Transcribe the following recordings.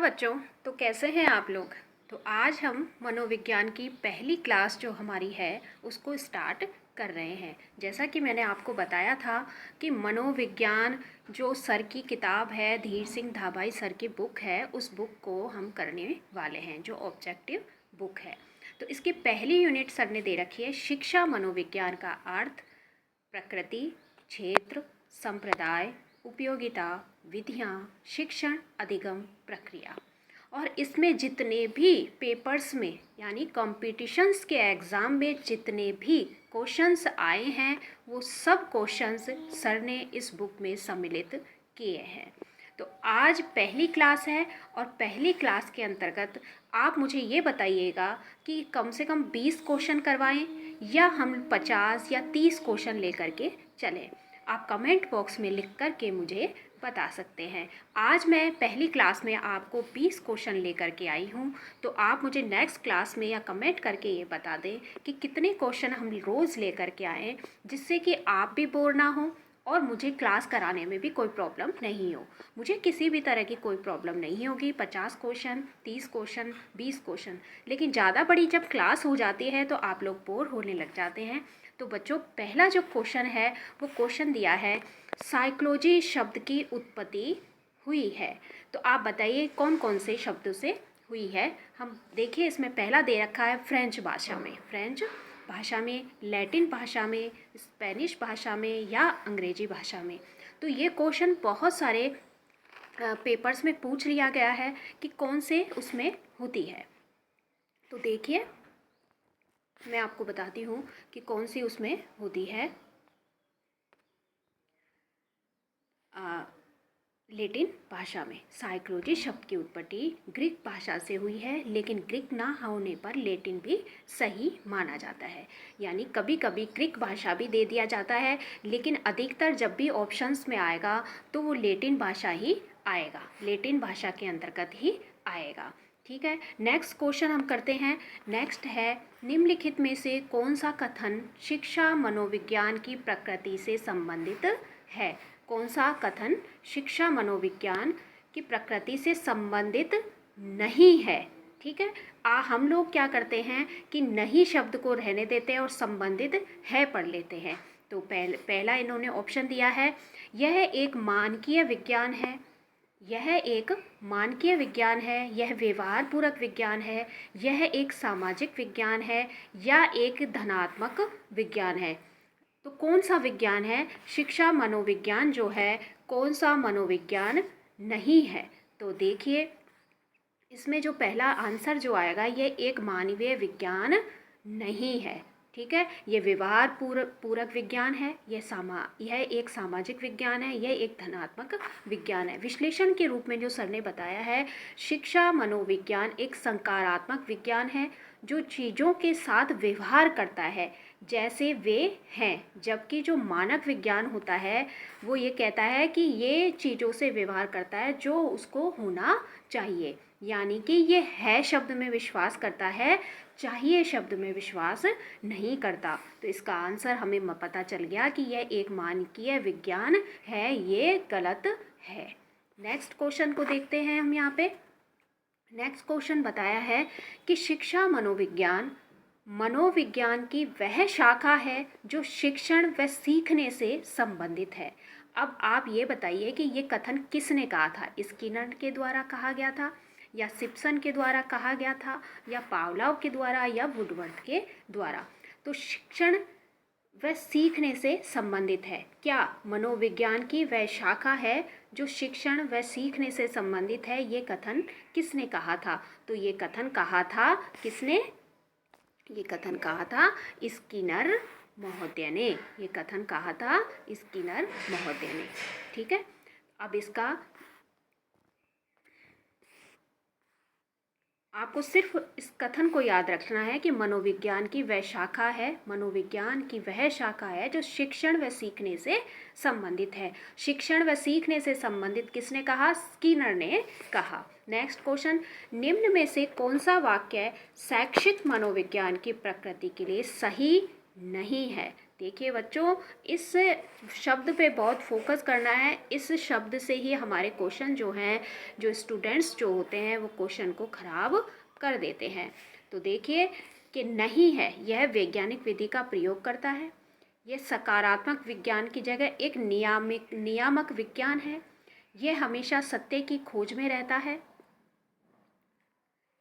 बच्चों, तो कैसे हैं आप लोग। तो आज हम मनोविज्ञान की पहली क्लास जो हमारी है उसको स्टार्ट कर रहे हैं। जैसा कि मैंने आपको बताया था कि मनोविज्ञान जो सर की किताब है, धीर सिंह धाबाई सर की बुक है, उस बुक को हम करने वाले हैं जो ऑब्जेक्टिव बुक है। तो इसकी पहली यूनिट सर ने दे रखी है शिक्षा मनोविज्ञान का अर्थ, प्रकृति, क्षेत्र, संप्रदाय, उपयोगिता, विधियाँ, शिक्षण, अधिगम, प्रक्रिया। और इसमें जितने भी पेपर्स में यानी कॉम्पिटिशन्स के एग्ज़ाम में जितने भी क्वेश्चंस आए हैं वो सब क्वेश्चंस सर ने इस बुक में सम्मिलित किए हैं। तो आज पहली क्लास है और पहली क्लास के अंतर्गत आप मुझे ये बताइएगा कि कम से कम 20 क्वेश्चन करवाएं या हम 50 या 30 क्वेश्चन लेकर के चलें। आप कमेंट बॉक्स में लिख कर के मुझे बता सकते हैं। आज मैं पहली क्लास में आपको 20 क्वेश्चन लेकर के आई हूँ, तो आप मुझे नेक्स्ट क्लास में या कमेंट करके ये बता दें कि कितने क्वेश्चन हम रोज़ लेकर के आएँ, जिससे कि आप भी बोर ना हो और मुझे क्लास कराने में भी कोई प्रॉब्लम नहीं हो। मुझे किसी भी तरह की कोई प्रॉब्लम नहीं होगी। 50 क्वेश्चन, 30 क्वेश्चन, 20 क्वेश्चन, लेकिन ज़्यादा बड़ी जब क्लास हो जाती है तो आप लोग बोर होने लग जाते हैं। तो बच्चों, पहला जो क्वेश्चन है वो क्वेश्चन दिया है साइकोलॉजी शब्द की उत्पत्ति हुई है। तो आप बताइए कौन कौन से शब्दों से हुई है। हम देखिए, इसमें पहला दे रखा है फ्रेंच भाषा में, फ्रेंच भाषा में, लैटिन भाषा में, स्पेनिश भाषा में या अंग्रेजी भाषा में। तो ये क्वेश्चन बहुत सारे पेपर्स में पूछ लिया गया है कि कौन से उसमें होती है। तो देखिए, मैं आपको बताती हूँ कि कौन सी उसमें होती है। लैटिन भाषा में साइकोलॉजी शब्द की उत्पत्ति ग्रीक भाषा से हुई है, लेकिन ग्रीक ना होने पर लैटिन भी सही माना जाता है। यानी कभी कभी ग्रीक भाषा भी दे दिया जाता है, लेकिन अधिकतर जब भी ऑप्शंस में आएगा तो वो लैटिन भाषा ही आएगा, लैटिन भाषा के अंतर्गत ही आएगा। ठीक है, नेक्स्ट क्वेश्चन हम करते हैं। नेक्स्ट है, निम्नलिखित में से कौन सा कथन शिक्षा मनोविज्ञान की प्रकृति से संबंधित है। कौन सा कथन शिक्षा मनोविज्ञान की प्रकृति से संबंधित नहीं है। ठीक है, हम लोग क्या करते हैं कि नहीं शब्द को रहने देते हैं और संबंधित है पढ़ लेते हैं। तो पहला इन्होंने ऑप्शन दिया है, यह एक मानकीय विज्ञान है, यह एक मानकीय विज्ञान है, यह व्यवहार पूरक विज्ञान है, यह एक सामाजिक विज्ञान है या एक धनात्मक विज्ञान है। तो कौन सा विज्ञान है शिक्षा मनोविज्ञान जो है, कौन सा मनोविज्ञान नहीं है। तो देखिए, इसमें जो पहला आंसर जो आएगा ये एक मानवीय विज्ञान नहीं है। ठीक है, ये व्यवहार पूरक विज्ञान है, यह एक सामाजिक विज्ञान है, यह एक धनात्मक विज्ञान है। विश्लेषण के रूप में जो सर ने बताया है, शिक्षा मनोविज्ञान एक सकारात्मक विज्ञान है जो चीज़ों के साथ व्यवहार करता है जैसे वे हैं, जबकि जो मानक विज्ञान होता है वो ये कहता है कि ये चीज़ों से व्यवहार करता है जो उसको होना चाहिए। यानी कि ये है शब्द में विश्वास करता है, चाहिए शब्द में विश्वास नहीं करता। तो इसका आंसर हमें पता चल गया कि यह एक मानकीय विज्ञान है, ये गलत है। नेक्स्ट क्वेश्चन को देखते हैं हम यहाँ पे। नेक्स्ट क्वेश्चन बताया है कि शिक्षा मनोविज्ञान की वह शाखा है जो शिक्षण व सीखने से संबंधित है। अब आप ये बताइए कि ये कथन किसने कहा था। स्किनर के द्वारा कहा गया था या सिप्सन के द्वारा कहा गया था या पावलोव के द्वारा या वुडवर्थ के द्वारा। तो शिक्षण व सीखने से संबंधित है, क्या मनोविज्ञान की वह शाखा है जो शिक्षण व सीखने से संबंधित है, ये कथन किसने कहा था। तो ये कथन कहा था किसने, ये कथन कहा था स्किनर महोदय ने, ये कथन कहा था स्किनर महोदय ने। ठीक है, अब इसका आपको सिर्फ इस कथन को याद रखना है कि मनोविज्ञान की वह शाखा है, मनोविज्ञान की वह शाखा है जो शिक्षण व सीखने से संबंधित है। शिक्षण व सीखने से संबंधित किसने कहा, स्किनर ने कहा। नेक्स्ट क्वेश्चन, निम्न में से कौन सा वाक्य शैक्षिक मनोविज्ञान की प्रकृति के लिए सही नहीं है। देखिए बच्चों, इस शब्द पे बहुत फोकस करना है। इस शब्द से ही हमारे क्वेश्चन जो हैं, जो स्टूडेंट्स जो होते हैं वो क्वेश्चन को खराब कर देते हैं। तो देखिए कि नहीं है, यह वैज्ञानिक विधि का प्रयोग करता है। यह सकारात्मक विज्ञान की जगह एक नियामक विज्ञान है। यह हमेशा सत्य की खोज में रहता है।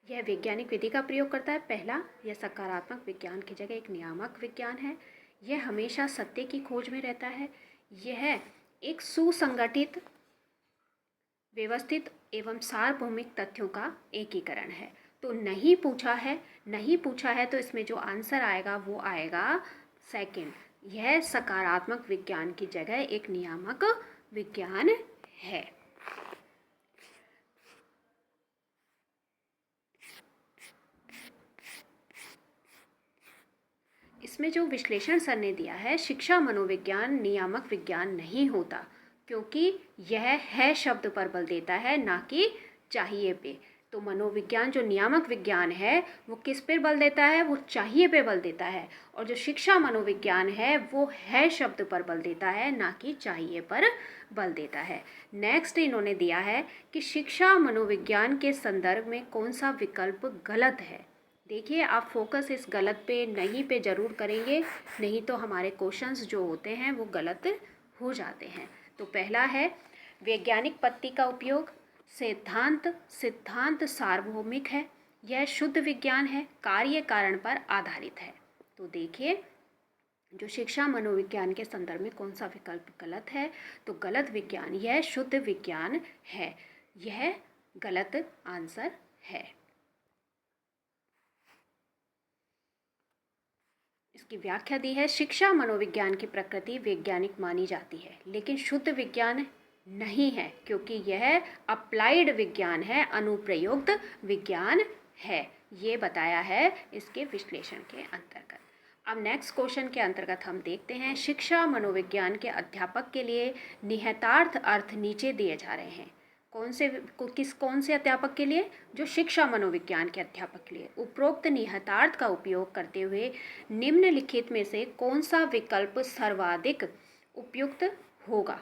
यह वैज्ञानिक विधि का प्रयोग करता है। पहला, यह सकारात्मक विज्ञान की जगह एक नियामक विज्ञान है। यह हमेशा सत्य की खोज में रहता है। यह एक सुसंगठित, व्यवस्थित एवं सार्वभौमिक तथ्यों का एकीकरण है। तो नहीं पूछा है तो इसमें जो आंसर आएगा वो आएगा सेकंड। यह सकारात्मक विज्ञान की जगह एक नियामक विज्ञान है। इसमें जो विश्लेषण सर ने दिया है, शिक्षा मनोविज्ञान नियामक विज्ञान नहीं होता, क्योंकि यह है शब्द पर बल देता है, ना कि चाहिए पे। तो मनोविज्ञान जो नियामक विज्ञान है वो किस पे बल देता है? वो चाहिए पे बल देता है। और जो शिक्षा मनोविज्ञान है वो है शब्द पर बल देता है, ना कि चाहिए पर बल देता है। नेक्स्ट इन्होंने दिया है कि शिक्षा मनोविज्ञान के संदर्भ में कौन सा विकल्प गलत है। देखिए, आप फोकस इस गलत पे नहीं पे ज़रूर करेंगे, नहीं तो हमारे क्वेश्चंस जो होते हैं वो गलत हो जाते हैं। तो पहला है वैज्ञानिक पत्ति का उपयोग। सिद्धांत सार्वभौमिक है। यह शुद्ध विज्ञान है, कार्य कारण पर आधारित है। तो देखिए, जो शिक्षा मनोविज्ञान के संदर्भ में कौन सा विकल्प गलत है? तो गलत विज्ञान, यह शुद्ध विज्ञान है। यह गलत आंसर है। इसकी व्याख्या दी है, शिक्षा मनोविज्ञान की प्रकृति वैज्ञानिक मानी जाती है, लेकिन शुद्ध विज्ञान नहीं है, क्योंकि यह अप्लाइड विज्ञान है, अनुप्रयुक्त विज्ञान है। ये बताया है इसके विश्लेषण के अंतर्गत। अब नेक्स्ट क्वेश्चन के अंतर्गत हम देखते हैं, शिक्षा मनोविज्ञान के अध्यापक के लिए निहितार्थ अर्थ नीचे दिए जा रहे हैं। कौन से अध्यापक के लिए? जो शिक्षा मनोविज्ञान के अध्यापक के लिए। उपरोक्त निहितार्थ का उपयोग करते हुए निम्नलिखित में से कौन सा विकल्प सर्वाधिक उपयुक्त होगा?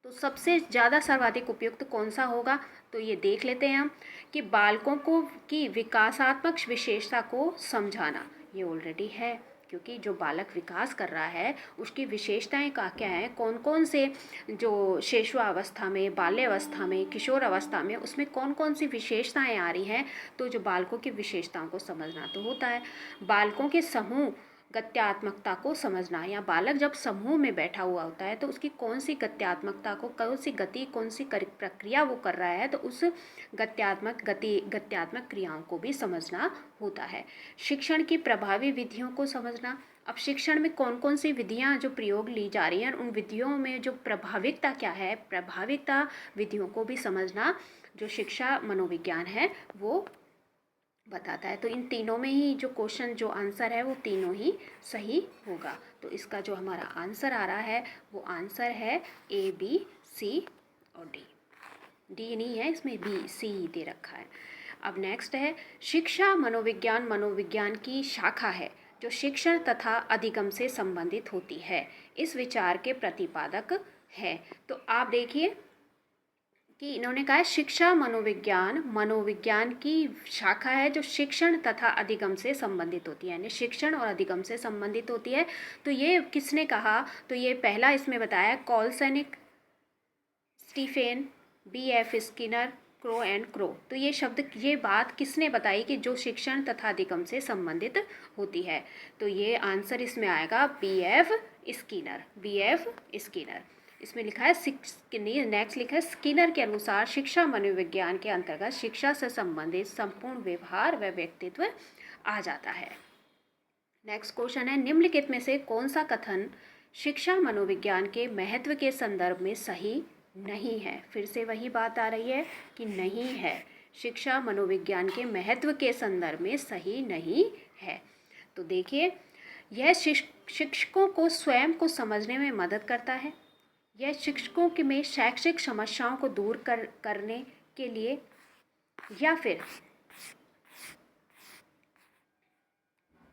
तो सबसे ज़्यादा सर्वाधिक उपयुक्त कौन सा होगा? तो ये देख लेते हैं हम कि बालकों को की विकासात्मक विशेषता को समझाना। ये ऑलरेडी है, क्योंकि जो बालक विकास कर रहा है उसकी विशेषताएं क्या हैं, कौन कौन से, जो शिशुअवस्था में, बाल्यावस्था में, किशोर अवस्था में, उसमें कौन कौन सी विशेषताएं आ रही हैं। तो जो बालकों की विशेषताओं को समझना तो होता है। बालकों के समूह गत्यात्मकता को समझना, या बालक जब समूह में बैठा हुआ होता है तो उसकी कौन सी गत्यात्मकता को, कौन सी गति, कौन सी प्रक्रिया वो कर रहा है, तो उस गत्यात्मक क्रियाओं को भी समझना होता है। शिक्षण की प्रभावी विधियों को समझना। अब शिक्षण में कौन कौन सी विधियां जो प्रयोग ली जा रही हैं, उन विधियों में जो प्रभाविकता क्या है, प्रभाविकता विधियों को भी समझना जो शिक्षा मनोविज्ञान है वो बताता है। तो इन तीनों में ही जो क्वेश्चन, जो आंसर है वो तीनों ही सही होगा। तो इसका जो हमारा आंसर आ रहा है वो आंसर है ए, बी, सी और डी। डी नहीं है इसमें, बी, सी दे रखा है। अब नेक्स्ट है, शिक्षा मनोविज्ञान की शाखा है जो शिक्षण तथा अधिगम से संबंधित होती है। इस विचार के प्रतिपादक है। तो आप देखिए कि इन्होंने कहा है शिक्षा मनोविज्ञान की शाखा है जो शिक्षण तथा अधिगम से संबंधित होती है, यानी शिक्षण और अधिगम से संबंधित होती है। तो ये किसने कहा? तो ये पहला इसमें बताया कॉलसेनिक, Stephen, B.F. Skinner, Crow and Crow. तो ये शब्द, ये बात किसने बताई कि जो शिक्षण तथा अधिगम से संबंधित होती है? तो ये आंसर इसमें आएगा B.F. स्किनर। इसमें लिखा है नेक्स्ट लिखा है, स्किनर के अनुसार शिक्षा मनोविज्ञान के अंतर्गत शिक्षा से संबंधित संपूर्ण व्यवहार व व्यक्तित्व आ जाता है। नेक्स्ट क्वेश्चन है, निम्नलिखित में से कौन सा कथन शिक्षा मनोविज्ञान के महत्व के संदर्भ में सही नहीं है? फिर से वही बात आ रही है कि नहीं है, शिक्षा मनोविज्ञान के महत्व के संदर्भ में सही नहीं है। तो देखिए, यह शिक्षकों को स्वयं को समझने में मदद करता है। यह शिक्षकों के में शैक्षिक समस्याओं को दूर करने के लिए या फिर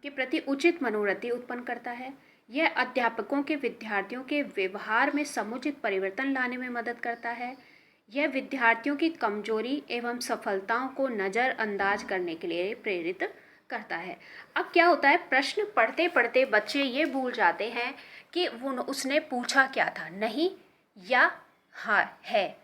के प्रति उचित मनोवृत्ति उत्पन्न करता है। यह अध्यापकों के विद्यार्थियों के व्यवहार में समुचित परिवर्तन लाने में मदद करता है। यह विद्यार्थियों की कमजोरी एवं सफलताओं को नज़रअंदाज करने के लिए प्रेरित करता है। अब क्या होता है, प्रश्न पढ़ते पढ़ते बच्चे ये भूल जाते हैं कि वो उसने पूछा क्या था, नहीं या हाँ है।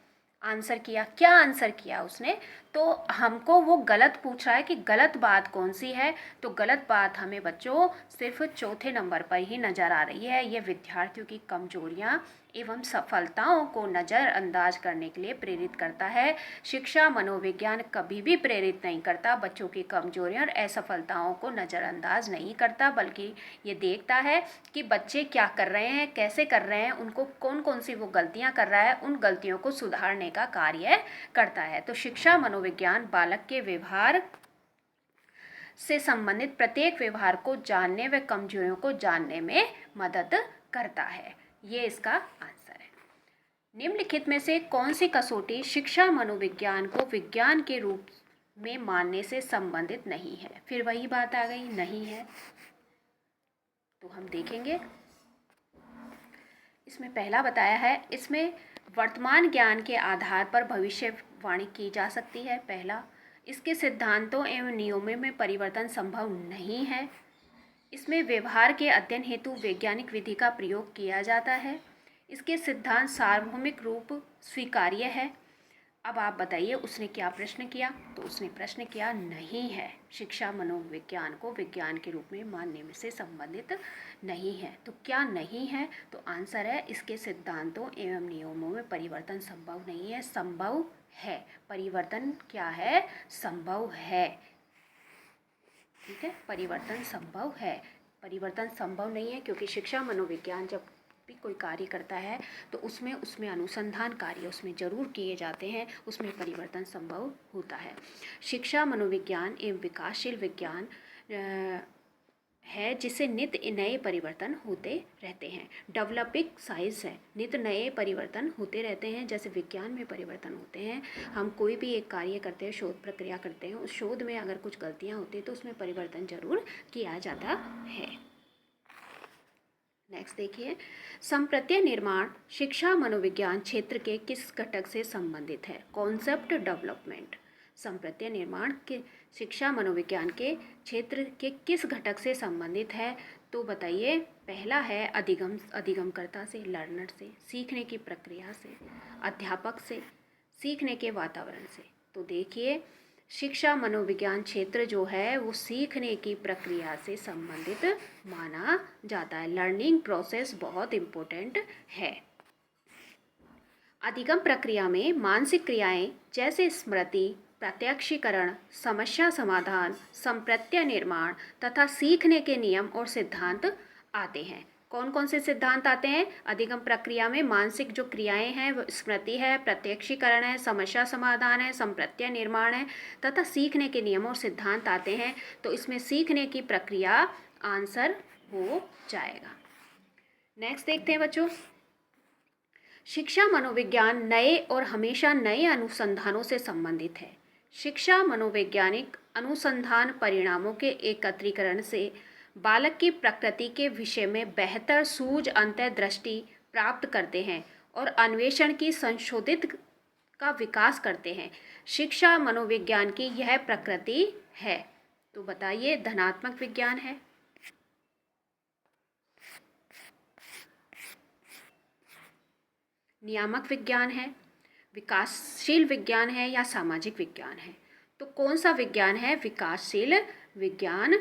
आंसर किया, क्या आंसर किया उसने, तो हमको वो गलत पूछ रहा है कि गलत बात कौन सी है। तो गलत बात हमें बच्चों सिर्फ चौथे नंबर पर ही नज़र आ रही है। ये विद्यार्थियों की कमजोरियाँ एवं सफलताओं को नज़रअंदाज करने के लिए प्रेरित करता है। शिक्षा मनोविज्ञान कभी भी प्रेरित नहीं करता, बच्चों की कमजोरियाँ और असफलताओं को नज़रअंदाज नहीं करता, बल्कि ये देखता है कि बच्चे क्या कर रहे हैं, कैसे कर रहे हैं, उनको कौन कौन सी वो गलतियाँ कर रहा है, उन गलतियों को सुधारने का कार्य करता है। तो शिक्षा मनोविज्ञान बालक के व्यवहार से संबंधित प्रत्येक व्यवहार को जानने व कमजोरियों को जानने में मदद करता है। ये इसका आंसर है। निम्नलिखित में से कौन सी कसौटी शिक्षा मनोविज्ञान को विज्ञान के रूप में मानने से संबंधित नहीं है। फिर वही बात आ गई, नहीं है। तो हम देखेंगे, इसमें पहला बताया है, इसमें वर्तमान ज्ञान के आधार पर भविष्यवाणी की जा सकती है। पहला, इसके सिद्धांतों एवं नियमों में परिवर्तन संभव नहीं है। इसमें व्यवहार के अध्ययन हेतु वैज्ञानिक विधि का प्रयोग किया जाता है। इसके सिद्धांत सार्वभौमिक रूप स्वीकार्य है। अब आप बताइए उसने क्या प्रश्न किया, तो उसने प्रश्न किया नहीं है, शिक्षा मनोविज्ञान को विज्ञान के रूप में मानने में से संबंधित नहीं है। तो क्या नहीं है, तो आंसर है इसके सिद्धांतों एवं नियमों में परिवर्तन संभव नहीं है। संभव है, परिवर्तन क्या है, संभव है। ठीक है, परिवर्तन संभव है, परिवर्तन संभव नहीं है, क्योंकि शिक्षा मनोविज्ञान जब भी कोई कार्य करता है तो उसमें अनुसंधान कार्य उसमें जरूर किए जाते हैं, उसमें परिवर्तन संभव होता है। शिक्षा मनोविज्ञान एवं विकासशील विज्ञान है जिससे नित्य नए परिवर्तन होते रहते हैं। डेवलपिंग साइंस है, नित्य नए परिवर्तन होते रहते हैं, जैसे विज्ञान में परिवर्तन होते हैं। हम कोई भी एक कार्य करते हैं, शोध प्रक्रिया करते हैं, उस शोध में अगर कुछ गलतियां होती हैं तो उसमें परिवर्तन जरूर किया जाता है। नेक्स्ट देखिए, संप्रत्यय निर्माण शिक्षा मनोविज्ञान क्षेत्र के किस घटक से संबंधित है। कॉन्सेप्ट डेवलपमेंट संप्रत्यय निर्माण के शिक्षा मनोविज्ञान के क्षेत्र के किस घटक से संबंधित है, तो बताइए। पहला है अधिगमकर्ता से, लर्नर से, सीखने की प्रक्रिया से, अध्यापक से, सीखने के वातावरण से। तो देखिए, शिक्षा मनोविज्ञान क्षेत्र जो है वो सीखने की प्रक्रिया से संबंधित माना जाता है। लर्निंग प्रोसेस बहुत इम्पोर्टेंट है। अधिगम प्रक्रिया में मानसिक क्रियाएं जैसे स्मृति, प्रत्यक्षीकरण, समस्या समाधान, संप्रत्यय निर्माण तथा सीखने के नियम और सिद्धांत आते हैं। कौन कौन से सिद्धांत आते हैं अधिगम प्रक्रिया में? मानसिक जो क्रियाएं हैं वो स्मृति है, प्रत्यक्षीकरण है, समस्या समाधान है, संप्रत्यय निर्माण है तथा सीखने के नियम और सिद्धांत आते हैं। तो इसमें सीखने की प्रक्रिया आंसर हो जाएगा। नेक्स्ट देखते हैं बच्चों, शिक्षा मनोविज्ञान नए और हमेशा नए अनुसंधानों से संबंधित है। शिक्षा मनोवैज्ञानिक अनुसंधान परिणामों के एकत्रीकरण से बालक की प्रकृति के विषय में बेहतर सूझ अंतर्दृष्टि प्राप्त करते हैं और अन्वेषण की संशोधित का विकास करते हैं। शिक्षा मनोविज्ञान की यह प्रकृति है। तो बताइए, धनात्मक विज्ञान है, नियामक विज्ञान है, विकासशील विज्ञान है या सामाजिक विज्ञान है? तो कौन सा विज्ञान है? विकासशील विज्ञान।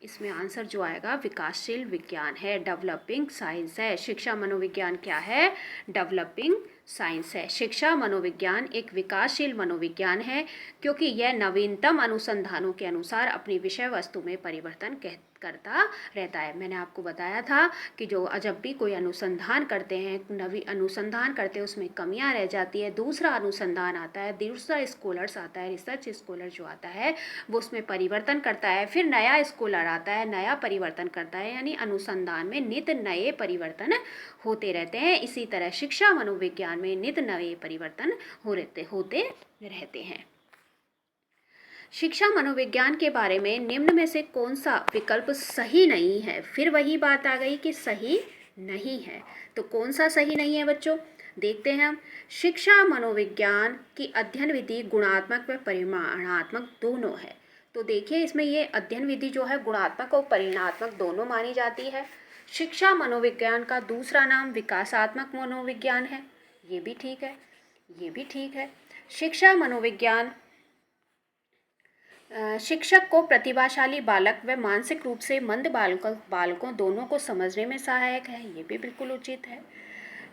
इसमें आंसर जो आएगा विकासशील विज्ञान है, डेवलपिंग साइंस है। शिक्षा मनोविज्ञान क्या है? डेवलपिंग साइंस है। शिक्षा मनोविज्ञान एक विकासशील मनोविज्ञान है क्योंकि यह नवीनतम अनुसंधानों के अनुसार अपनी विषय वस्तु में परिवर्तन करता रहता है। मैंने आपको बताया था कि जो जब भी कोई अनुसंधान करते हैं, नवी अनुसंधान करते हैं, उसमें कमियां रह जाती है, दूसरा अनुसंधान आता है, दूसरा स्कॉलर्स आता है, रिसर्च स्कॉलर जो आता है वो उसमें परिवर्तन करता है, फिर नया स्कॉलर आता है, नया परिवर्तन करता है, यानी अनुसंधान में नित्य नए परिवर्तन होते रहते हैं। इसी तरह शिक्षा मनोविज्ञान में नित्य नए परिवर्तन होते रहते हैं। शिक्षा मनोविज्ञान के बारे में निम्न में से कौन सा विकल्प सही नहीं है? फिर वही बात आ गई कि सही नहीं है। तो कौन सा सही नहीं है बच्चों? देखते हैं हम। शिक्षा मनोविज्ञान की अध्ययन विधि गुणात्मक व परिमाणात्मक दोनों है। तो देखिए इसमें ये अध्ययन विधि जो है गुणात्मक और परिमाणात्मक दोनों मानी जाती है। शिक्षा मनोविज्ञान का दूसरा नाम विकासात्मक मनोविज्ञान है। ये भी ठीक है, ये भी ठीक है। शिक्षा मनोविज्ञान शिक्षक को प्रतिभाशाली बालक व मानसिक रूप से मंद बालकों दोनों को समझने में सहायक है। ये भी बिल्कुल उचित है।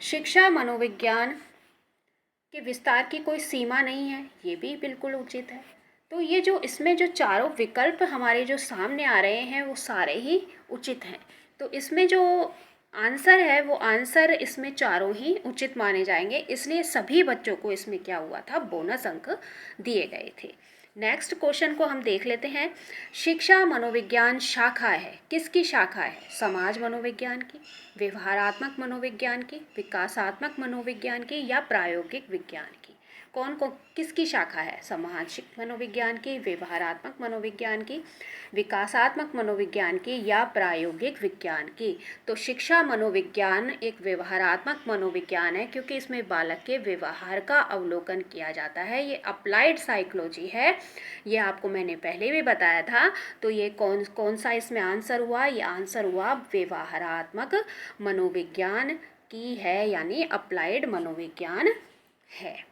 शिक्षा मनोविज्ञान के विस्तार की कोई सीमा नहीं है। ये भी बिल्कुल उचित है। तो ये जो इसमें जो चारों विकल्प हमारे जो सामने आ रहे हैं वो सारे ही उचित हैं। तो इसमें जो आंसर है वो आंसर इसमें चारों ही उचित माने जाएंगे, इसलिए सभी बच्चों को इसमें क्या हुआ था, बोनस अंक दिए गए थे। नेक्स्ट क्वेश्चन को हम देख लेते हैं। शिक्षा मनोविज्ञान शाखा है, किसकी शाखा है? समाज मनोविज्ञान की, व्यवहारात्मक मनोविज्ञान की, विकासात्मक मनोविज्ञान की या प्रायोगिक विज्ञान की? कौन को किसकी शाखा है? सामाजिक मनोविज्ञान की, व्यवहारात्मक मनोविज्ञान की, विकासात्मक मनोविज्ञान की या प्रायोगिक विज्ञान की? तो शिक्षा मनोविज्ञान एक व्यवहारात्मक मनोविज्ञान है, क्योंकि इसमें बालक के व्यवहार का अवलोकन किया जाता है। ये अप्लाइड साइकोलॉजी है, ये आपको मैंने पहले भी बताया था। तो ये कौन कौन सा इसमें आंसर हुआ? ये आंसर हुआ व्यवहारात्मक मनोविज्ञान की है, यानी अप्लाइड मनोविज्ञान है।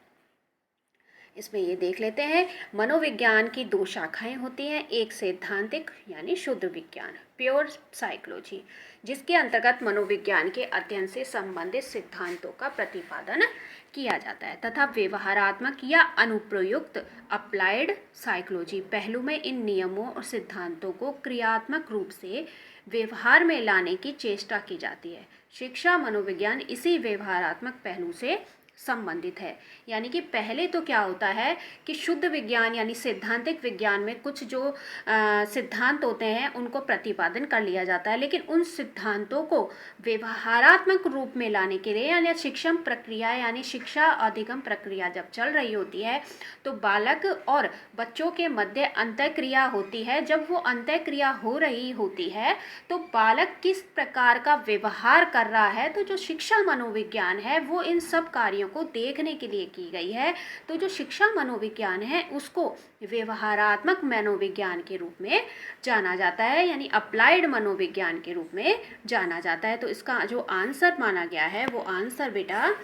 इसमें ये देख लेते हैं, मनोविज्ञान की दो शाखाएं होती हैं। एक सैद्धांतिक यानी शुद्ध विज्ञान, प्योर साइकोलॉजी, जिसके अंतर्गत मनोविज्ञान के अध्ययन से संबंधित सिद्धांतों का प्रतिपादन किया जाता है, तथा व्यवहारात्मक या अनुप्रयुक्त अप्लाइड साइकोलॉजी पहलू में इन नियमों और सिद्धांतों को क्रियात्मक रूप से व्यवहार में लाने की चेष्टा की जाती है। शिक्षा मनोविज्ञान इसी व्यवहारात्मक पहलू से संबंधित है। यानी कि पहले तो क्या होता है कि शुद्ध विज्ञान यानी सैद्धांतिक विज्ञान में कुछ जो सिद्धांत होते हैं उनको प्रतिपादन कर लिया जाता है, लेकिन उन सिद्धांतों को व्यवहारात्मक रूप में लाने के लिए यानी शिक्षण प्रक्रिया यानी शिक्षा अधिगम प्रक्रिया जब चल रही होती है तो बालक और बच्चों के मध्य अंतःक्रिया होती है। जब वो अंतःक्रिया हो रही होती है तो बालक किस प्रकार का व्यवहार कर रहा है, तो जो शिक्षा मनोविज्ञान है वो इन सब कार्यों को देखने के लिए की गई है। तो जो शिक्षा मनोविज्ञान है उसको व्यवहारात्मक मनोविज्ञान के रूप में जाना जाता है, यानी अप्लाइड मनोविज्ञान के रूप में जाना जाता है। तो इसका जो आंसर माना गया है वो आंसर बेटा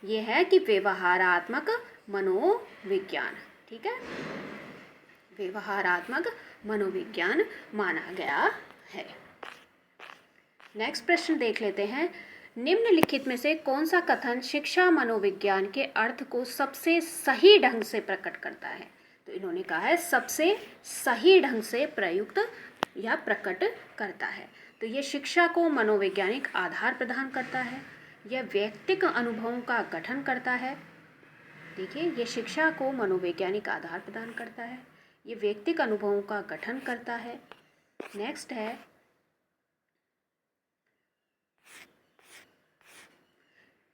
ये है कि व्यवहारात्मक मनोविज्ञान। ठीक है, व्यवहारात्मक मनोविज्ञान माना गया है। नेक्स्ट प्रश्न देख लेते हैं। निम्नलिखित में से कौन सा कथन शिक्षा मनोविज्ञान के अर्थ को सबसे सही ढंग से प्रकट करता है? तो इन्होंने कहा है सबसे सही ढंग से प्रयुक्त या प्रकट करता है। तो ये शिक्षा को मनोवैज्ञानिक आधार प्रदान करता है, यह व्यक्तिगत अनुभवों का गठन करता है। देखिए, ये शिक्षा को मनोवैज्ञानिक आधार प्रदान करता है, ये व्यक्तिगत अनुभवों का गठन करता है। नेक्स्ट है,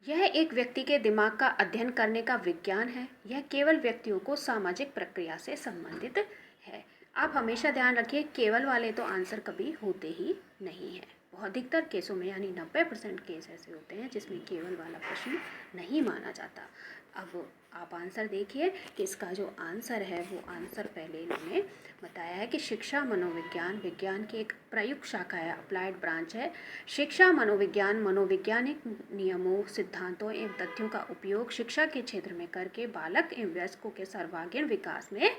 यह एक व्यक्ति के दिमाग का अध्ययन करने का विज्ञान है, यह केवल व्यक्तियों को सामाजिक प्रक्रिया से संबंधित है। आप हमेशा ध्यान रखिए, केवल वाले तो आंसर कभी होते ही नहीं है। बहुत अधिकतर केसों में यानी 90% केस ऐसे होते हैं जिसमें केवल वाला प्रश्न नहीं माना जाता। अब आप आंसर देखिए कि इसका जो आंसर है वो आंसर पहले इन्होंने बताया है कि शिक्षा मनोविज्ञान विज्ञान की एक प्रयुक्त शाखा है, अप्लाइड ब्रांच है। शिक्षा मनोविज्ञान मनोवैज्ञानिक नियमों, सिद्धांतों एवं तथ्यों का उपयोग शिक्षा के क्षेत्र में करके बालक एवं वयस्कों के सर्वांगीण विकास में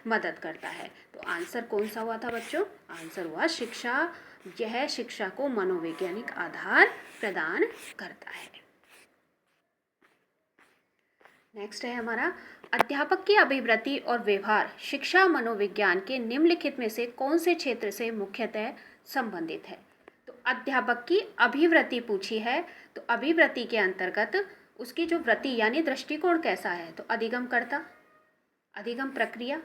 मदद करता है। तो आंसर कौन सा हुआ था बच्चों? आंसर हुआ शिक्षा। यह शिक्षा को मनोवैज्ञानिक आधार प्रदान करता है। नेक्स्ट है हमारा, अध्यापक की अभिवृत्ति और व्यवहार शिक्षा मनोविज्ञान के निम्नलिखित में से कौन से क्षेत्र से मुख्यतः संबंधित है? तो अध्यापक की अभिवृत्ति पूछी है, तो अभिवृत्ति के अंतर्गत उसकी जो वृत्ति यानी दृष्टिकोण कैसा है, तो अधिगमकर्ता, अधिगम प्रक्रिया,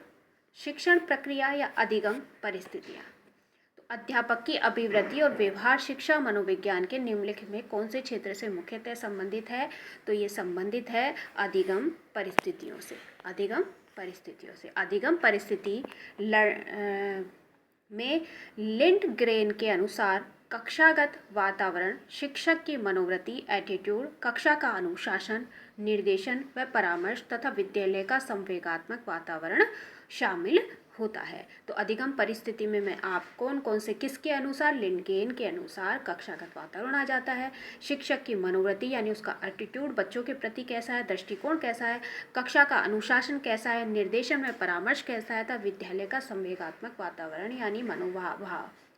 शिक्षण प्रक्रिया या अधिगम परिस्थितियाँ। तो अध्यापक की अभिवृत्ति और व्यवहार शिक्षा मनोविज्ञान के निम्नलिखित में कौन से क्षेत्र से मुख्यतः संबंधित है? तो ये संबंधित है अधिगम परिस्थितियों से, अधिगम परिस्थितियों से। अधिगम परिस्थिति में लिंडग्रेन के अनुसार कक्षागत वातावरण, शिक्षक की मनोवृत्ति एटीट्यूड, कक्षा का अनुशासन, निर्देशन व परामर्श तथा विद्यालय का संवेगात्मक वातावरण शामिल होता है। तो अधिगम परिस्थिति में मैं आप कौन कौन से किसके अनुसार, लिंडग्रेन के अनुसार कक्षागत वातावरण आ जाता है, शिक्षक की मनोवृत्ति यानी उसका एटीट्यूड बच्चों के प्रति कैसा है, दृष्टिकोण कैसा है, कक्षा का अनुशासन कैसा है, निर्देशन में परामर्श कैसा है तथा विद्यालय का संवेगात्मक वातावरण यानी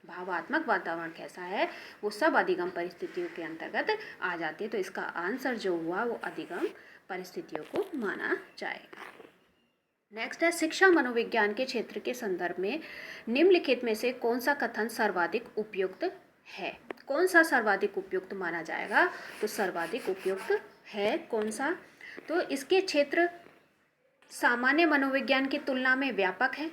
भावात्मक वातावरण कैसा है, वो सब अधिगम परिस्थितियों के अंतर्गत आ जाती है। तो इसका आंसर जो हुआ वो अधिगम परिस्थितियों को माना जाएगा। नेक्स्ट है शिक्षा मनोविज्ञान के क्षेत्र के संदर्भ में निम्नलिखित में से कौन सा कथन सर्वाधिक उपयुक्त है। कौन सा सर्वाधिक उपयुक्त माना जाएगा, तो सर्वाधिक उपयुक्त है कौन सा, तो इसके क्षेत्र सामान्य मनोविज्ञान की तुलना में व्यापक है।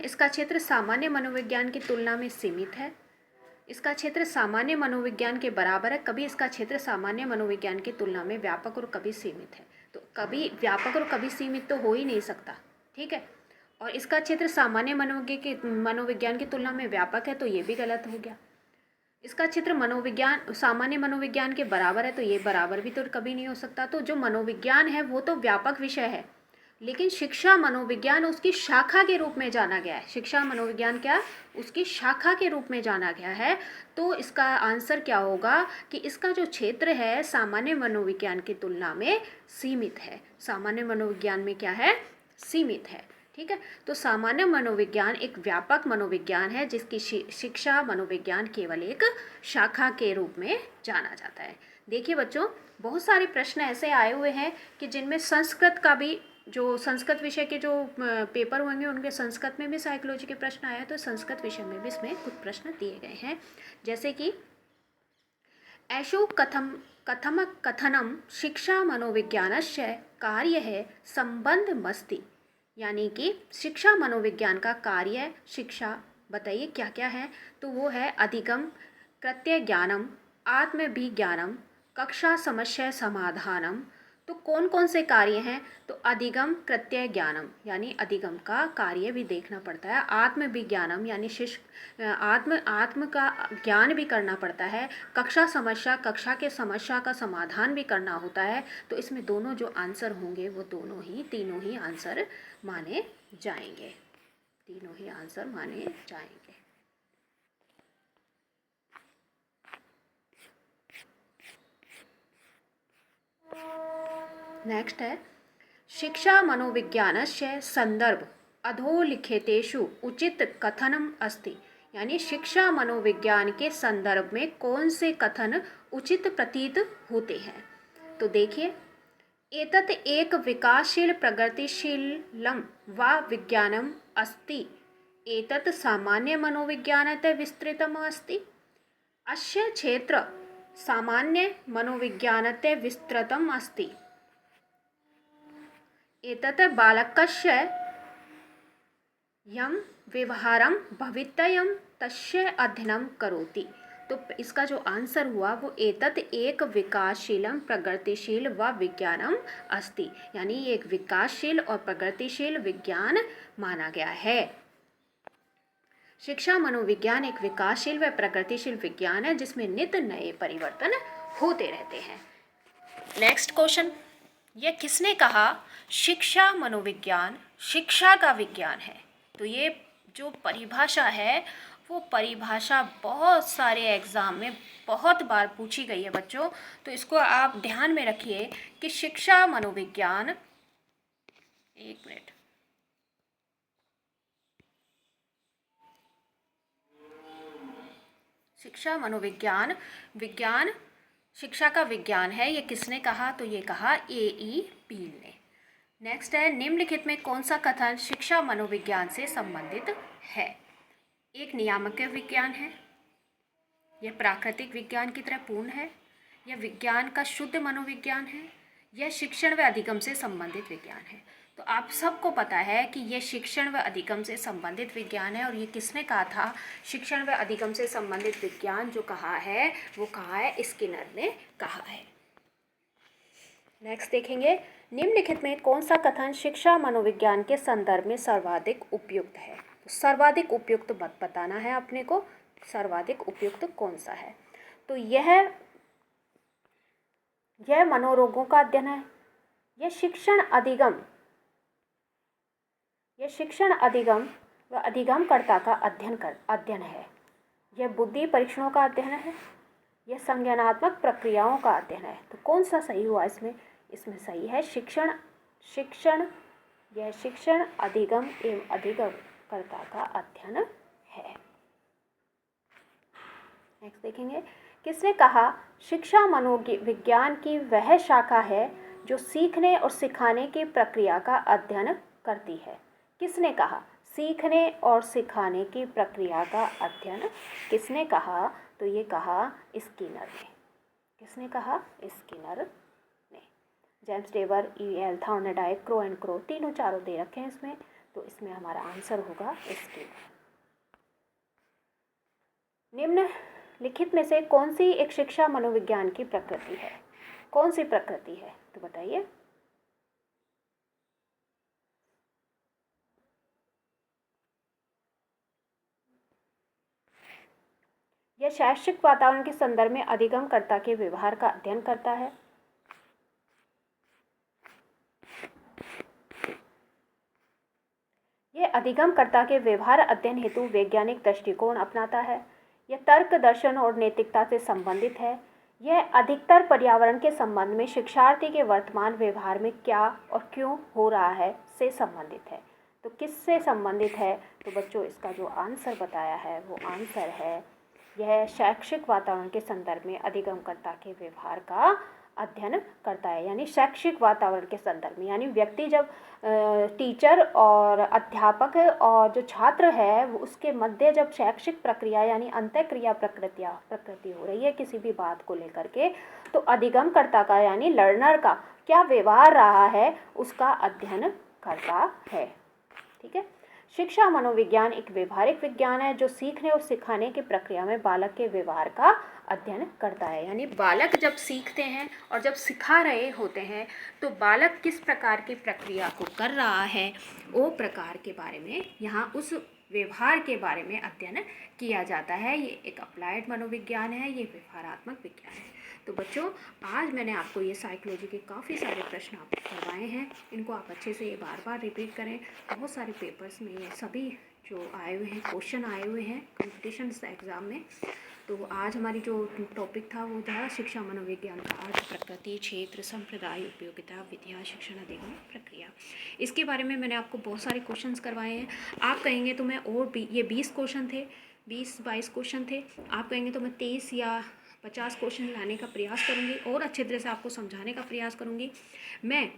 इसका क्षेत्र सामान्य मनोविज्ञान की तुलना में सीमित है। इसका क्षेत्र सामान्य मनोविज्ञान के बराबर है। कभी इसका क्षेत्र सामान्य मनोविज्ञान की तुलना में व्यापक और कभी सीमित है। तो कभी व्यापक और कभी सीमित तो हो ही नहीं सकता, ठीक है। और इसका क्षेत्र सामान्य मनोविज्ञान की तुलना में व्यापक है, तो ये भी गलत हो गया। इसका क्षेत्र सामान्य मनोविज्ञान के बराबर है, तो ये बराबर भी तो कभी नहीं हो सकता। तो जो मनोविज्ञान है वो तो व्यापक विषय है, लेकिन शिक्षा मनोविज्ञान उसकी शाखा के रूप में जाना गया है। शिक्षा मनोविज्ञान क्या, उसकी शाखा के रूप में जाना गया है। तो इसका आंसर क्या होगा कि इसका जो क्षेत्र है सामान्य मनोविज्ञान की तुलना में सीमित है। सामान्य मनोविज्ञान में क्या है, सीमित है, ठीक है। तो सामान्य मनोविज्ञान एक व्यापक मनोविज्ञान है जिसकी शिक्षा मनोविज्ञान केवल एक शाखा के रूप में जाना जाता है। देखिए बच्चों, बहुत सारे प्रश्न ऐसे आए हुए हैं कि जिनमें संस्कृत का भी, जो संस्कृत विषय के जो पेपर होंगे उनके संस्कृत में भी साइकोलॉजी के प्रश्न आए हैं, तो संस्कृत विषय में भी इसमें कुछ प्रश्न दिए गए हैं। जैसे कि ऐशो कथनम शिक्षा मनोविज्ञानस्य कार्य है संबंधमस्ति, यानी कि शिक्षा मनोविज्ञान का कार्य शिक्षा, बताइए क्या क्या है, तो वो है अधिगम, कृत्य ज्ञानम, आत्मभिज्ञानम, कक्षा समस्या समाधानम। तो कौन कौन से कार्य हैं, तो अधिगम, कृत्य ज्ञानम यानी अधिगम का कार्य भी देखना पड़ता है, आत्मविज्ञानम यानी आत्म का ज्ञान भी करना पड़ता है, कक्षा के समस्या का समाधान भी करना होता है। तो इसमें दोनों जो आंसर होंगे वो तीनों ही आंसर माने जाएंगे, तीनों ही आंसर माने जाएंगे। नेक्स्ट है शिक्षा मनोविज्ञानस्य संदर्भ अधोलिखितेषु उचित कथनम अस्ति, यानी शिक्षा मनोविज्ञान के संदर्भ में कौन से कथन उचित प्रतीत होते हैं। तो देखिए, एतत् एक विकासशील प्रगतिशीलम वा विज्ञानम अस्ति, एतत् सामान्य मनोविज्ञानतः विस्तृतम अस्ति, अस्य क्षेत्र सामान्य मनोविज्ञानतः विस्तृतम अस्ति, एतत् बालकस्य यं व्यवहारं भवितव्यं तस्य अध्ययनं करोति। तो इसका जो आंसर हुआ वो एतत् एक विकासशीलम प्रगतिशील व विज्ञानम अस्ति, यानी ये एक विकासशील और प्रगतिशील विज्ञान माना गया है। शिक्षा मनोविज्ञान एक विकासशील व प्रगतिशील विज्ञान है जिसमें नित्य नए परिवर्तन होते रहते हैं। नेक्स्ट क्वेश्चन, ये किसने कहा शिक्षा मनोविज्ञान शिक्षा का विज्ञान है। तो ये जो परिभाषा है वो परिभाषा बहुत सारे एग्ज़ाम में बहुत बार पूछी गई है बच्चों, तो इसको आप ध्यान में रखिए कि शिक्षा मनोविज्ञान, एक मिनट, शिक्षा मनोविज्ञान विज्ञान शिक्षा का विज्ञान है, ये किसने कहा, तो ये कहा ए.ई. पील ने। नेक्स्ट है निम्नलिखित में कौन सा कथन शिक्षा मनोविज्ञान से संबंधित है। एक नियामक विज्ञान है, यह प्राकृतिक विज्ञान की तरह पूर्ण है, यह विज्ञान का शुद्ध मनोविज्ञान है, यह शिक्षण व अधिगम से संबंधित विज्ञान है। तो आप सबको पता है कि यह शिक्षण व अधिगम से संबंधित विज्ञान है, और ये किसने कहा था, शिक्षण व अधिगम से संबंधित विज्ञान जो कहा है वो कहा है स्किनर ने कहा है। नेक्स्ट देखेंगे, निम्नलिखित में कौन सा कथन शिक्षा मनोविज्ञान के संदर्भ में सर्वाधिक उपयुक्त है। तो सर्वाधिक उपयुक्त बताना है अपने को, सर्वाधिक उपयुक्त कौन सा है। तो यह मनोरोगों का अध्ययन है, यह शिक्षण अधिगम व अधिगमकर्ता का अध्ययन है, यह बुद्धि परीक्षणों का अध्ययन है, यह संज्ञानात्मक प्रक्रियाओं का अध्ययन है। तो कौन सा सही हुआ इसमें सही है शिक्षण अधिगम एवं अधिगमकर्ता का अध्ययन है। नेक्स्ट देखेंगे, किसने कहा शिक्षा मनोविज्ञान की वह शाखा है जो सीखने और सिखाने की प्रक्रिया का अध्ययन करती है। किसने कहा सीखने और सिखाने की प्रक्रिया का अध्ययन, किसने कहा, तो ये कहा स्किनर ने। किसने कहा स्किनर ने। जेम्स टेबर, E.L. Thorndike, Crow and Crow, तीनों चारों दे रखे हैं इसमें, तो इसमें हमारा आंसर होगा स्किनर। निम्नलिखित में से कौन सी एक शिक्षा मनोविज्ञान की प्रकृति है। कौन सी प्रकृति है, तो बताइए। यह शैक्षिक वातावरण के संदर्भ में अधिगमकर्ता के व्यवहार का अध्ययन करता है। यह अधिगमकर्ता के व्यवहार अध्ययन हेतु वैज्ञानिक दृष्टिकोण अपनाता है। यह तर्क, दर्शन और नैतिकता से संबंधित है। यह अधिकतर पर्यावरण के संबंध में शिक्षार्थी के वर्तमान व्यवहार में क्या और क्यों हो रहा है से संबंधित है। तो किससे संबंधित है, तो बच्चों इसका जो आंसर बताया है वो आंसर है यह शैक्षिक वातावरण के संदर्भ में अधिगमकर्ता के व्यवहार का अध्ययन करता है। यानी शैक्षिक वातावरण के संदर्भ में, यानी व्यक्ति जब टीचर और अध्यापक और जो छात्र है वो उसके मध्य जब शैक्षिक प्रक्रिया यानी अंतःक्रिया प्रकृति हो रही है किसी भी बात को लेकर के, तो अधिगमकर्ता का यानी लर्नर का क्या व्यवहार रहा है उसका अध्ययन करता है। ठीक है। शिक्षा मनोविज्ञान एक व्यवहारिक विज्ञान है जो सीखने और सिखाने की प्रक्रिया में बालक के व्यवहार का अध्ययन करता है। यानी बालक जब सीखते हैं और जब सिखा रहे होते हैं तो बालक किस प्रकार की प्रक्रिया को कर रहा है वो प्रकार के बारे में, यहाँ उस व्यवहार के बारे में अध्ययन किया जाता है। ये एक अप्लाइड मनोविज्ञान है, ये व्यवहारात्मक विज्ञान है। तो बच्चों आज मैंने आपको ये साइकोलॉजी के काफ़ी सारे प्रश्न आपको करवाए हैं, इनको आप अच्छे से बार बार रिपीट करें। बहुत सारे पेपर्स में ये सभी जो आए हुए हैं क्वेश्चन आए हुए हैं कंपटीशन एग्ज़ाम में। तो आज हमारी जो टॉपिक था वो था शिक्षा मनोविज्ञान का अर्थ, प्रकृति, क्षेत्र, संप्रदाय, उपयोगिता, विधियाँ, शिक्षण अधिगम, प्रक्रिया। इसके बारे में मैंने आपको बहुत सारे क्वेश्चंस करवाए हैं। आप कहेंगे तो मैं और भी, ये 20 क्वेश्चन थे, 20-22 क्वेश्चन थे, आप कहेंगे तो मैं 30 या 50 क्वेश्चन लाने का प्रयास करूँगी और अच्छे तरह से आपको समझाने का प्रयास करूँगी। मैं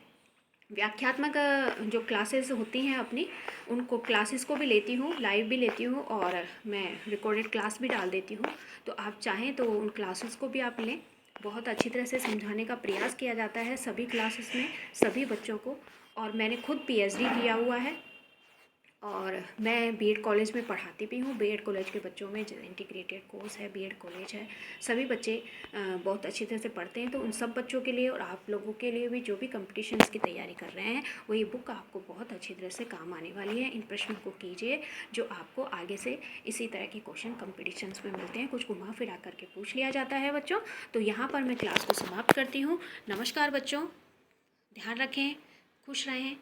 व्याख्यात्मक जो क्लासेस होती हैं अपनी, उनको क्लासेस को भी लेती हूँ, लाइव भी लेती हूँ और मैं रिकॉर्डेड क्लास भी डाल देती हूँ। तो आप चाहें तो उन क्लासेस को भी आप लें। बहुत अच्छी तरह से समझाने का प्रयास किया जाता है सभी क्लासेस में सभी बच्चों को। और मैंने खुद PhD किया हुआ है और मैं बीएड कॉलेज में पढ़ाती भी हूँ। बीएड कॉलेज के बच्चों में इंटीग्रेटेड कोर्स है, बीएड कॉलेज है, सभी बच्चे बहुत अच्छी तरह से पढ़ते हैं। तो उन सब बच्चों के लिए और आप लोगों के लिए भी जो भी कंपटीशन्स की तैयारी कर रहे हैं वो ये बुक आपको बहुत अच्छी तरह से काम आने वाली है। इन प्रश्नों को कीजिए जो आपको आगे से इसी तरह के क्वेश्चन कंपटीशन्स में मिलते हैं, कुछ घुमा फिरा करके पूछ लिया जाता है बच्चों। तो यहाँ पर मैं क्लास को समाप्त करती हूँ। नमस्कार बच्चों, ध्यान रखें, खुश रहें।